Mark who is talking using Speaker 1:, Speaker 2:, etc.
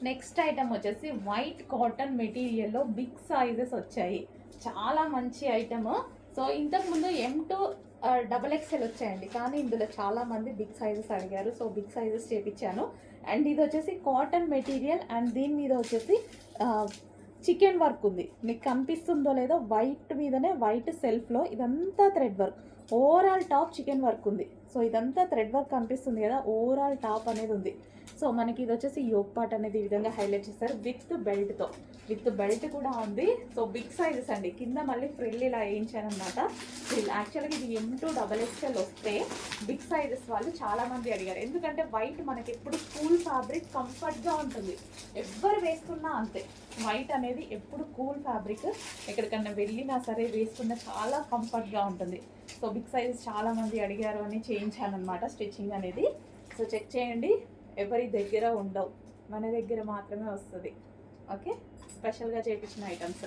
Speaker 1: Next item వచ్చేసి white cotton మెటీరియల్లో big sizes వచ్చాయి. చాలా మంచి ఐటమ్. సో ఇంతకుముందు M2 XXL వచ్చాయండి, కానీ ఇందులో చాలా మంది బిగ్ సైజెస్ అడిగారు. సో బిగ్ సైజెస్ చేపించాను. అండ్ ఇది వచ్చేసి కాటన్ మెటీరియల్ అండ్ దీని మీద వచ్చేసి చికెన్ వర్క్ ఉంది. మీకు కనిపిస్తుందో లేదో వైట్ మీదనే వైట్ సెల్ఫ్లో ఇదంతా thread work. Overall top chicken work ఉంది. సో ఇదంతా థ్రెడ్ వర్క్ కనిపిస్తుంది కదా, ఓవరాల్ టాప్ అనేది ఉంది. సో మనకి ఇది వచ్చేసి యోగ్ పార్ట్ అనేది ఈ విధంగా హైలైట్ చేస్తారు విత్ బెల్ట్తో. విత్ బెల్ట్ కూడా ఉంది. సో బిగ్ సైజెస్ అండి. కింద మళ్ళీ ఫ్రిల్ ఇలా వేయించాను అనమాట. యాక్చువల్గా ఇది M2 XXL వస్తే బిగ్ సైజెస్ వాళ్ళు చాలామంది అడిగారు. ఎందుకంటే వైట్ మనకి ఎప్పుడు కూల్ ఫ్యాబ్రిక్ కంఫర్ట్గా ఉంటుంది. ఎవ్వరు వేసుకున్నా అంతే. వైట్ అనేది ఎప్పుడు కూల్ ఫ్యాబ్రిక్, ఎక్కడికన్నా వెళ్ళినా సరే వేసుకున్న చాలా కంఫర్ట్గా ఉంటుంది. సో బిగ్ సైజెస్ చాలామంది అడిగారు అని చేయించాను అనమాట స్టిచ్చింగ్ అనేది. సో చెక్ చేయండి, ఎవరి దగ్గర ఉండవు, మన దగ్గర మాత్రమే వస్తుంది. ఓకే, స్పెషల్గా చేయించిన ఐటమ్స్.